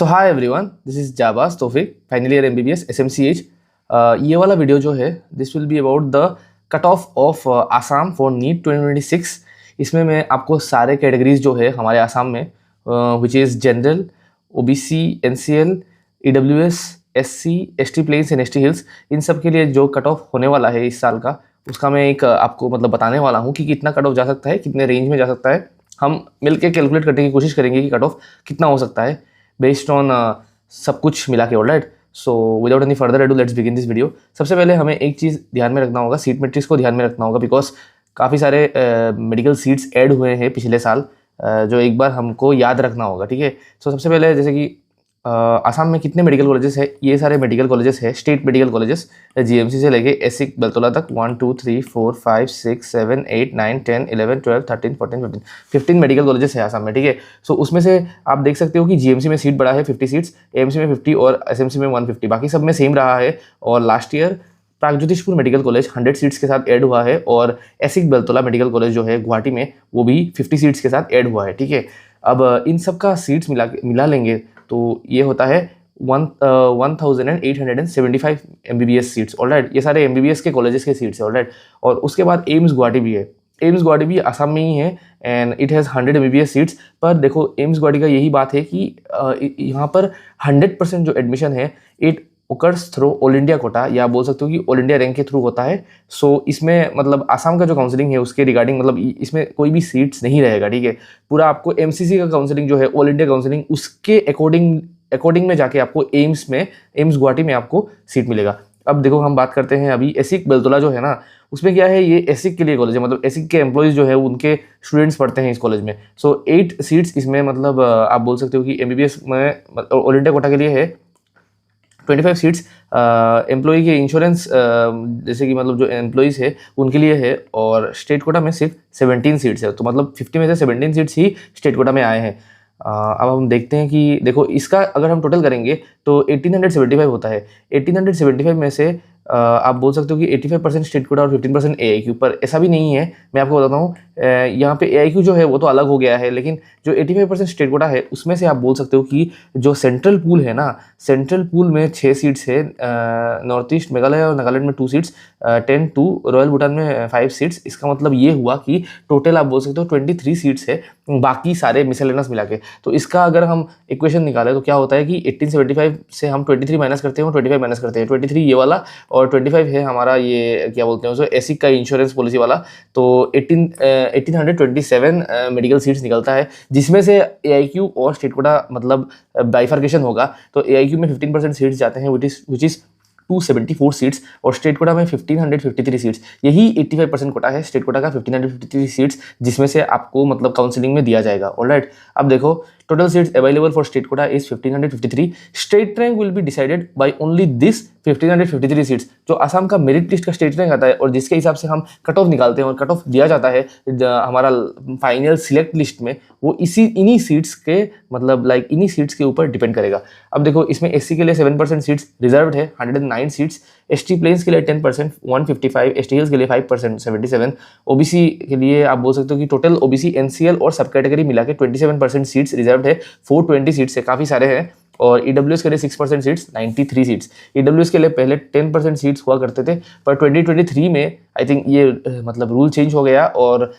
So hi everyone, this is Jabaz Taufiq, final year MBBS SMCH. ये वाला video जो है this will be about the cut off of Assam for NEET 2026। इसमें मैं आपको सारे कैटेगरीज जो है हमारे आसाम में which is general, OBC, NCL, EWS, SC, ST plains and ST hills, इन सब के लिए जो कट ऑफ होने वाला है इस साल का, उसका मैं एक आपको मतलब बताने वाला हूँ कि कितना कट ऑफ जा सकता है, कितने रेंज में जा सकता है। हम मिलके कैलकुलेट करने की कोशिश करेंगे कि कट ऑफ कितना हो सकता है बेस्ड ऑन सब कुछ मिला के। Alright, so without any further edu let's begin this video. सबसे पहले हमें एक चीज़ ध्यान में रखना होगा, सीट मैट्रिक्स को ध्यान में रखना होगा, बिकॉज काफ़ी सारे मेडिकल सीट्स ऐड हुए हैं पिछले साल, जो एक बार हमको याद रखना होगा। ठीक है, सो सबसे पहले जैसे कि आसाम में कितने मेडिकल कॉलेजेस है, ये सारे मेडिकल कॉलेजेस है स्टेट मेडिकल कॉलेजेस, जीएमसी से लेके एसिक बेलतोला तक 1 2 3 4 5 6 7 8 9 10 11 12 13 14 15 मेडिकल कॉलेजेस है आसाम में। ठीक है, सो उसमें से आप देख सकते हो कि जीएमसी में सीट बढ़ा है 50 सीट्स, एएमसी में 50 और एसएमसी में 150, बाकी सब में सेम रहा है। और last year Pragjyotishpur medical college 100 seats के साथ ऐड हुआ है, और एसिक बेलतोला मेडिकल कॉलेज जो है गुवाहाटी में, वो भी 50 सीट्स के साथ ऐड हुआ है। ठीक है, अब इन सब का सीट्स मिला लेंगे तो ये होता है 1875 एमबीबीएस सीट्स। ऑलराइट, ये सारे एमबीबीएस के कॉलेजेस के सीट्स है। ऑलराइट, और उसके बाद एम्स गुवाहाटी भी है। एम्स गुवाहाटी भी आसाम में ही है and it has 100 MBBS seats. पर देखो, एम्स गुवाहाटी का यही बात है कि यहाँ पर 100% जो एडमिशन है it occurs through all India quota, या बोल सकते हो कि ऑल इंडिया रैंक के थ्रू होता है। सो इसमें मतलब आसाम का जो काउंसलिंग है उसके रिगार्डिंग मतलब इसमें कोई भी सीट्स नहीं रहेगा। ठीक है, पूरा आपको एमसीसी का काउंसलिंग जो है ऑल इंडिया काउंसलिंग, उसके अकॉर्डिंग में जाके आपको एम्स गुवाहाटी में आपको सीट मिलेगा। अब देखो, हम बात करते हैं अभी एसिक बेलतोला जो है ना, उसमें क्या है, ये एसिक के लिए कॉलेज है, मतलब एसिक के एम्प्लॉयज़ जो है उनके स्टूडेंट्स पढ़ते हैं इस कॉलेज में। सो 8 सीट्स इसमें मतलब आप बोल सकते हो कि एमबीबीएस में ऑल इंडिया कोटा के लिए है। 25 सीट्स एम्प्लॉई के इंश्योरेंस जैसे कि मतलब जो एम्प्लॉइज़ है उनके लिए है, और स्टेट कोटा में सिर्फ 17 सीट्स है। तो मतलब 50 में से 17 सीट्स ही स्टेट कोटा में आए हैं। अब हम देखते हैं कि देखो, इसका अगर हम टोटल करेंगे तो 1875 होता है। 1875 में से आप बोल सकते हो कि 85% स्टेट कोटा और 15% एआईक्यू। पर ऐसा भी नहीं है, मैं आपको बताता हूँ। यहाँ पे एआईक्यू जो है वो तो अलग हो गया है, लेकिन जो 85% स्टेट कोटा है उसमें से आप बोल सकते हो कि जो सेंट्रल पूल है ना, सेंट्रल पूल में 6 सीट्स है, नॉर्थ ईस्ट मेघालय और नागालैंड में 2 सीट्स, 10-2 रॉयल भूटान में 5 सीट्स। इसका मतलब ये हुआ कि टोटल आप बोल सकते हो 23 सीट्स है, बाकी सारे मिसलेनियस मिला के। तो इसका अगर हम इक्वेशन निकालें तो क्या होता है कि 1875 से हम 23 माइनस करते हैं और 25 माइनस करते हैं। 23 ये वाला और 25 है हमारा ये क्या बोलते हैं उसको, एसिक का इंश्योरेंस पॉलिसी वाला। तो 1827 मेडिकल सीट्स निकलता है, जिसमें से एआईक्यू और स्टेट कोटा मतलब बाइफर्केशन होगा। तो एआईक्यू में 15% सीट्स जाते हैं विच इज़ 274 सीट्स, और स्टेट कोटा में 1553 सीट्स। यही 85% कोटा है स्टेट कोटा का, 1553 सीट्स, जिसमें से आपको मतलब काउंसलिंग में दिया जाएगा। ऑलराइट, अब देखो, total seats available for state quota is 1553। State rank will be decided by only this 1553 seats. जो आसाम का मेरिट लिस्ट का स्टेट रैंक आता है और जिसके हिसाब से हम कट ऑफ निकालते हैं और कट ऑफ दिया जाता है हमारा फाइनल सिलेक्ट लिस्ट में, वो इन्हीं सीट्स के मतलब इन्हीं सीट्स के ऊपर डिपेंड करेगा। अब देखो, इसमें एससी के लिए 7% सीट्स रिजर्व्ड है, 109 सीट्स, एसटी प्लेन्स के लिए 10% 155, एसटी हिल्स के लिए 5% 77, ओबीसी के लिए आप बोल सकते हो कि टोटल ओबीसी एनसीएल और सब कैटेगरी मिला के 27% सीट्स रिजर्व्ड है, 420 सीट्स है, काफ़ी सारे हैं। और ईडब्ल्यूएस के लिए 6% सीट्स, 93 सीट्स। ईडब्ल्यूएस के लिए पहले 10% सीट्स हुआ करते थे, पर 2023 में आई थिंक ये मतलब रूल चेंज हो गया और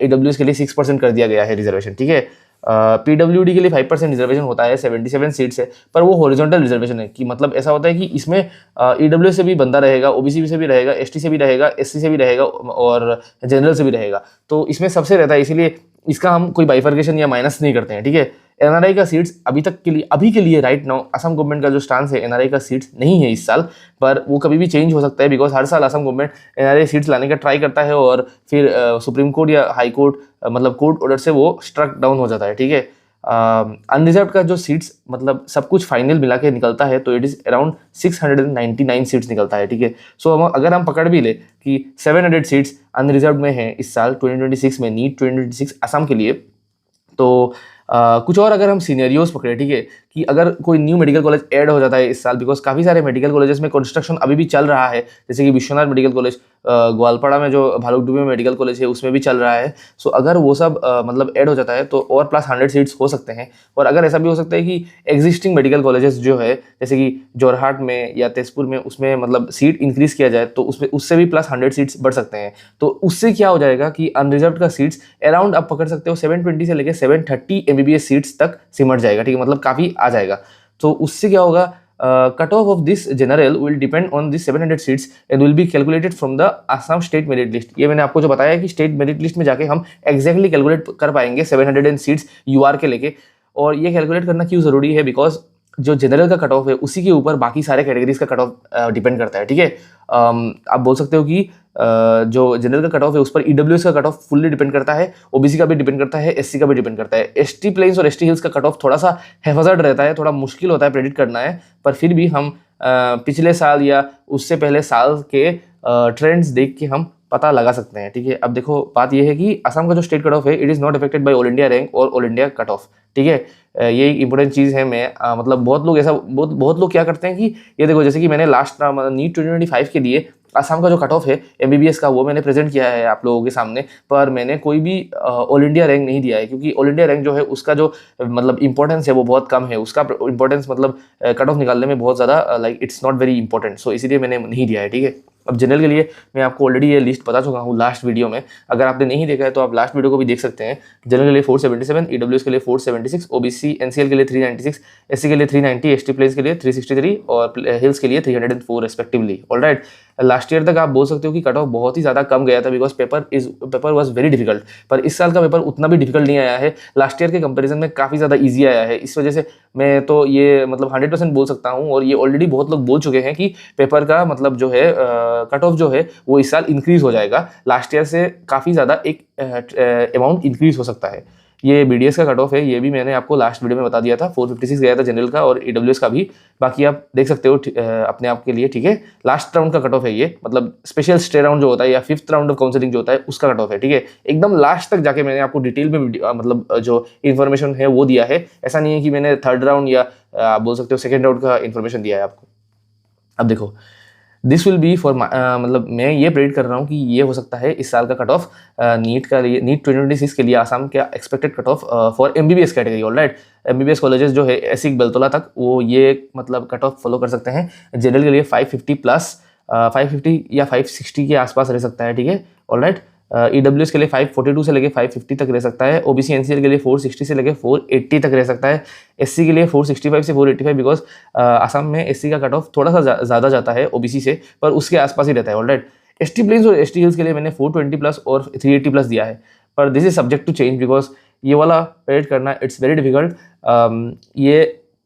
ईडब्ल्यूएस के लिए 6% कर दिया गया है रिजर्वेशन। ठीक है, पीडब्ल्यूडी के लिए 5% रिजर्वेशन होता है, 77 सीट्स है, पर वो हॉरिजॉन्टल रिजर्वेशन है कि मतलब ऐसा होता है कि इसमें ईडब्ल्यूएस से भी बंदा रहेगा, ओबीसी से भी रहेगा, एसटी से भी रहेगा, एससी से भी रहेगा और जनरल से भी रहेगा। तो इसमें सबसे रहता है, इसीलिए इसका हम कोई बाइफर्केशन या माइनस नहीं करते हैं। ठीक है, एनआरआई का सीट्स अभी के लिए राइट नाउ असम गवर्नमेंट का जो स्टांस है, एनआरआई का सीट्स नहीं है इस साल, पर वो कभी भी चेंज हो सकता है, बिकॉज हर साल असम गवर्नमेंट एनआरआई सीट्स लाने का ट्राई करता है और फिर सुप्रीम कोर्ट या हाई कोर्ट मतलब कोर्ट ऑर्डर से वो स्ट्रक डाउन हो जाता है। ठीक है, अनरिजर्व का जो सीट्स मतलब सब कुछ फाइनल मिला के निकलता है तो इट इज़ अराउंड 699 सीट्स निकलता है। ठीक है, सो अगर हम पकड़ भी ले कि 700 सीट्स अनरिजर्व में है इस साल 2026 में, नीट 2026 असम के लिए, तो कुछ और अगर हम सीनेरियोज पकड़े, ठीक है, कि अगर कोई न्यू मेडिकल कॉलेज ऐड हो जाता है इस साल, बिकॉज काफ़ी सारे मेडिकल कॉलेजेस में कंस्ट्रक्शन अभी भी चल रहा है, जैसे कि विश्वनाथ मेडिकल कॉलेज ग्वालपाड़ा में जो भालुकडुबी में मेडिकल कॉलेज है उसमें भी चल रहा है। सो अगर वो सब मतलब ऐड हो जाता है तो और प्लस 100 सीट्स हो सकते हैं। और अगर ऐसा भी हो सकता है कि एग्जिस्टिंग मेडिकल कॉलेजेस जो है जैसे कि जोरहाट में या तेजपुर में, उसमें मतलब सीट इंक्रीज किया जाए तो उसमें उससे भी प्लस 100 सीट्स बढ़ सकते हैं। तो उससे क्या हो जाएगा कि अनरिजर्व का सीट्स अराउंड आप पकड़ सकते हो 720 से लेकर 730 MBBS सीट्स तक सिमट जाएगा, ठीक है, मतलब काफ़ी आ जाएगा। तो उससे क्या होगा, cut off of this general will depend on this 700 seats and will be calculated from the Assam state merit list। ये मैंने आपको जो बताया है कि स्टेट मेरिट लिस्ट में जाके हम exactly कैलकुलेट कर पाएंगे 700 सीट्स UR के लेके। और ये कैलकुलेट करना क्यों ज़रूरी है, बिकॉज जो जनरल का कट ऑफ है उसी के ऊपर बाकी सारे कैटेगरीज का कट ऑफ डिपेंड करता है, ठीक है। आप बोल सकते हो कि जो जनरल का कट ऑफ है उस पर EWS का कट ऑफ फुल्ली डिपेंड करता है, OBC का भी डिपेंड करता है, SC का भी डिपेंड करता है। ST प्लेन्स और ST हिल्स का कट ऑफ थोड़ा सा हैफाजर्ड रहता है, थोड़ा मुश्किल होता है प्रेडिक्ट करना है, पर फिर भी हम पिछले साल या उससे पहले साल के ट्रेंड्स देख के हम पता लगा सकते हैं, ठीक है। अब देखो बात यह है कि असम का जो स्टेट कट ऑफ है it is not affected by all India rank और ऑल इंडिया कट ऑफ, ठीक है। ये एक इंपॉर्टेंट चीज़ है। मैं मतलब बहुत लोग क्या करते हैं कि ये देखो, जैसे कि मैंने लास्ट नीट 2025 के लिए असम का जो कट ऑफ है MBBS का वो मैंने प्रेजेंट किया है आप लोगों के सामने, पर मैंने कोई भी ऑल इंडिया रैंक नहीं दिया है, क्योंकि ऑल इंडिया रैंक जो है उसका जो मतलब इंपॉर्टेंस है वो बहुत कम है, उसका इंपॉर्टेंस मतलब कट ऑफ निकालने में बहुत ज़्यादा like it's not very important, so इसीलिए मैंने नहीं दिया है, ठीक है। अब जनरल के लिए मैं आपको ऑलरेडी ये लिस्ट बता चुका हूँ लास्ट वीडियो में, अगर आपने नहीं देखा है तो आप लास्ट वीडियो को भी देख सकते हैं। जनरल के लिए 477, EWS के लिए 476, OBC NCL के लिए 396, SC के लिए 390, ST प्लेन्स के लिए 363 और हिल्स के लिए 304 रेस्पेक्टिवली। ऑलराइट, लास्ट ईयर तक आप बोल सकते हो कि कट ऑफ बहुत ही ज़्यादा कम गया था, because paper was very difficult, पर इस साल का पेपर उतना भी डिफिकल्ट नहीं आया है, लास्ट ईयर के कंपैरिजन में काफ़ी ज़्यादा ईजी आया है। इस वजह से मैं तो ये मतलब 100% बोल सकता हूँ, और ये ऑलरेडी बहुत लोग बोल चुके हैं कि पेपर का मतलब जो है कट ऑफ जो है वो इस साल इंक्रीज हो जाएगा, लास्ट ईयर से काफ़ी ज़्यादा एक अमाउंट इंक्रीज हो सकता है। ये BDS का कट ऑफ है, ये भी मैंने आपको लास्ट वीडियो में बता दिया था, 456 गया था जनरल का और EWS का भी, बाकी आप देख सकते हो अपने आप के लिए, ठीक है। लास्ट राउंड का कट ऑफ है ये, मतलब स्पेशल स्टे राउंड जो होता है या 5th राउंड ऑफ काउंसलिंग जो होता है उसका कट ऑफ है, ठीक है। एकदम लास्ट तक जाके मैंने आपको डिटेल में मतलब जो इन्फॉर्मेशन है वो दिया है, ऐसा नहीं है कि मैंने 3rd राउंड या आप बोल सकते हो 2nd राउंड का इन्फॉर्मेशन दिया है आपको। अब देखो दिस विल बी फॉर मतलब मैं ये प्रेडिक्ट कर रहा हूँ कि ये हो सकता है इस साल का कट ऑफ नीट का लिए, नीट 2026 के लिए आसाम का expected cut off for MBBS category. Alright, MBBS colleges जो है एसिक बेलतोला तक वो ये मतलब कट ऑफ फॉलो कर सकते हैं। जनरल के लिए 550 प्लस 550 या 560 के आसपास रह सकता है, ठीक है। ऑलराइट, EWS के लिए 542 से लेके 550 तक रह सकता है, OBC NCL के लिए 460 से लेके 480 तक रह सकता है, SC के लिए 465 से 485, बिकॉज असम में SC का कट ऑफ थोड़ा सा ज़्यादा जाता है OBC से, पर उसके आसपास ही रहता है। ऑलराइट, ST प्लेन्स और ST हिल्स के लिए मैंने 420 प्लस और 380 प्लस दिया है, पर this is subject to change, because ये वाला प्रेडिक्ट करना इट्स वेरी डिफिकल्ट। ये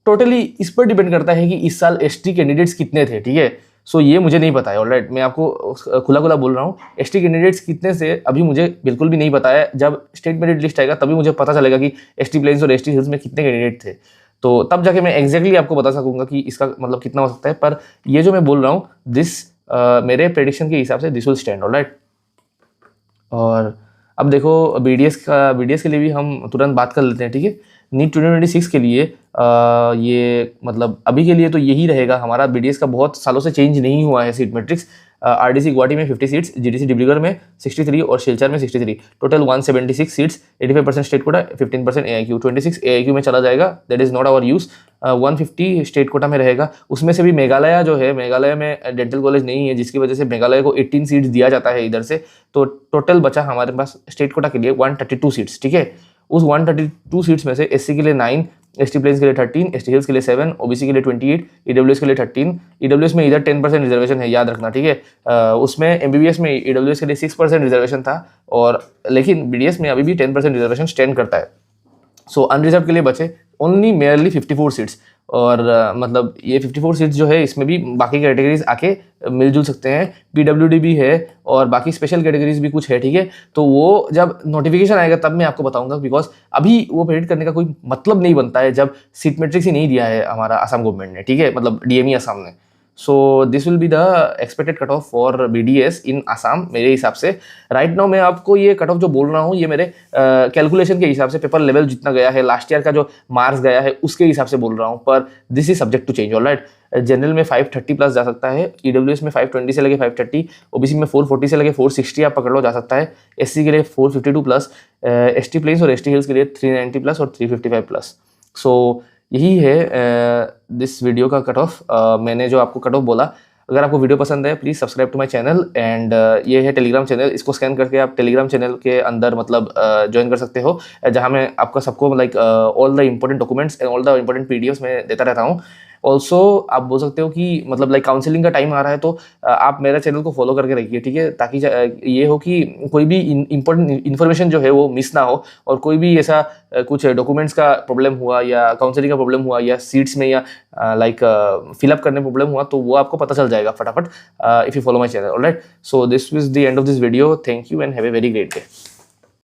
टोटली इस पर डिपेंड करता है कि इस साल ST कैंडिडेट्स कितने थे, ठीक है। सो ये मुझे नहीं पता है। ऑलराइट, मैं आपको खुला बोल रहा हूँ, ST कैंडिडेट्स कितने से अभी मुझे बिल्कुल भी नहीं पता है। जब स्टेट मेरिट लिस्ट आएगा तभी मुझे पता चलेगा कि ST प्लेन्स और ST हिल्स में कितने कैंडिडेट थे, तो तब जाके मैं एग्जैक्टली आपको बता सकूंगा कि इसका मतलब कितना हो सकता है। पर ये जो मैं बोल रहा हूँ दिस मेरे प्रेडिक्शन के हिसाब से दिस विल स्टैंड। ऑलराइट, और अब देखो BDS के लिए भी हम तुरंत बात कर लेते हैं, ठीक है। नीट 2026 के लिए ये मतलब अभी के लिए तो यही रहेगा हमारा। BDS का बहुत सालों से चेंज नहीं हुआ है सीट मैट्रिक्स। RDC गुवाहाटी में 50 सीट्स, GDC डिब्रूगढ़ में 63 और सिलचर में 63, total 176 seats, 85% state quota, 15% AIQ, 26 AIQ में चला जाएगा, that is not our use. 150 state quota में रहेगा, उसमें से भी मेघालय जो है, मेघालय में डेंटल कॉलेज नहीं है, जिसकी वजह से मेघालय को 18 सीट्स दिया जाता है इधर से, तो टोटल बचा हमारे पास स्टेट कोटा के लिए 132 सीट्स, ठीक है। उस 132 सीट्स में से SC के लिए 9, ST प्लेन्स के लिए 13, ST हिल्स के लिए 7, OBC के लिए 28, EWS के लिए 13। EWS में इधर 10% रिजर्वेशन है, याद रखना, ठीक है। उसमें MBBS में EWS के लिए 6% रिजर्वेशन था, और लेकिन BDS में अभी भी 10% रिजर्वेशन स्टैंड करता है। सो अनरिजर्व के लिए बचे ओनली मेयरली 54 सीट्स, और मतलब ये 54 सीट्स जो है इसमें भी बाकी कैटेगरीज आके मिलजुल सकते हैं। PWD भी है और बाकी स्पेशल कैटेगरीज भी कुछ है, ठीक है। तो वो जब नोटिफिकेशन आएगा तब मैं आपको बताऊंगा, बिकॉज अभी वो प्रेडिक्ट करने का कोई मतलब नहीं बनता है जब सीट मैट्रिक्स ही नहीं दिया है हमारा असम गवर्नमेंट ने, ठीक है, मतलब DME असम ने। So this will be the expected cut off for BDS इन आसाम मेरे हिसाब से। राइट नाउ मैं आपको ये कट ऑफ जो बोल रहा हूँ ये मेरे कैलकुलेशन के हिसाब से, पेपर लेवल जितना गया है, लास्ट ईयर का जो मार्क्स गया है उसके हिसाब से बोल रहा हूँ, पर this is subject to change. Alright, general में 530 प्लस जा सकता है, EWS में 520 से लेके 530, OBC में 440 से लेके 460 आप पकड़ लो जा सकता है, SC के लिए 452 प्लस, ST प्लेन्स और ST हिल्स के लिए 390 प्लस और 355 प्लस। सो यही है दिस वीडियो का कट ऑफ। मैंने जो आपको कट ऑफ बोला, अगर आपको वीडियो पसंद है please subscribe to my channel and ये है टेलीग्राम चैनल, इसको स्कैन करके आप टेलीग्राम चैनल के अंदर मतलब ज्वाइन कर सकते हो, जहाँ मैं आपका सबको like all the important documents and all the important PDFs मैं देता रहता हूँ। ऑल्सो आप बोल सकते हो कि मतलब लाइक काउंसलिंग का टाइम आ रहा है तो आप मेरा चैनल को फॉलो करके रखिए, ठीक है, ताकि ये हो कि कोई भी इंपॉर्टेंट इन्फॉर्मेशन जो है वो मिस ना हो, और कोई भी ऐसा कुछ डॉक्यूमेंट्स का प्रॉब्लम हुआ या काउंसलिंग का प्रॉब्लम हुआ या सीट्स में या लाइक फिलअप करने में प्रॉब्लम हुआ तो वो आपको पता चल जाएगा फटाफट if you follow my channel. Alright, so this is the end of this video. Thank you and have a very great day.